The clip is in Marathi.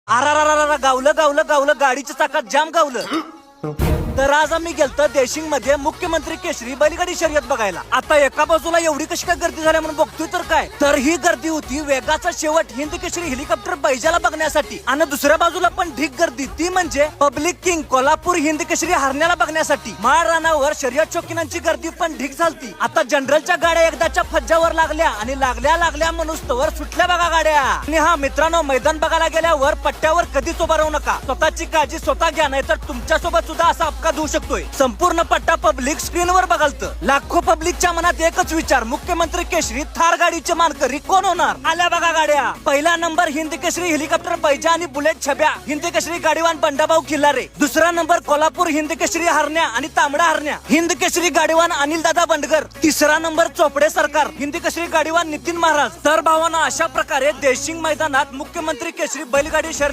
आरारारारा गावलं गावलं गावलं गाडीच्या चाकात जाम गावलं. तर आज आम्ही गेलतो देशिंग मध्ये मुख्यमंत्री केसरी बैलगाडी शर्यत बघायला. आता एका बाजूला एवढी कशी काय गर्दी झाली म्हणून बघतोय तर काय, तर ही गर्दी होती वेगाचा शेवट हिंद केसरी हेलिकॉप्टर बैजाला बघण्यासाठी. आणि दुसऱ्या बाजूला पण ढीक गर्दी, ती म्हणजे पब्लिक किंग कोल्हापूर हिंद केसरी हरण्याला बघण्यासाठी. माळ रानावर शर्यत शौकीनांची गर्दी पण ढीक झालती. आता जनरलच्या गाड्या एकदाच्या फज्जावर लागल्या आणि लागल्या लागल्या मनुस्तवर सुटल्या बघा गाड्या. आणि हा मित्रांनो, मैदान बघायला गेल्यावर पट्ट्यावर कधीच उभा राहू नका. स्वतःची काळजी स्वतः घ्या, नाही तर तुमच्या सोबत सुद्धा असा अपघात होऊ शकतोय. संपूर्ण पट्टा पब्लिक स्क्रीनवर बघालतं. लाखो पब्लिकच्या मनात एकच विचार, मुख्यमंत्री केसरी थार गाडीचे मानकरी कोण होणार. आल्या बघा गाड्या. पहिला नंबर हिंद केसरी हेलिकॉप्टर बैजा आणि बुलेट छब्या हिंद केसरी गाडीवान बंडाभाऊ खिल्लारे. दुसरा नंबर कोल्हापूर हिंद केसरी हरण्या आणि तांबडा हरण्या हिंद केसरी गाडीवान अनिल दादा बंडगर. तिसरा नंबर चोपडे सरकार हिंद केसरी गाडीवान नितीन महाराज. तर भावांनो, अशा प्रकारे देशिंग मैदानात मुख्यमंत्री केसरी बैलगाडी शर्यत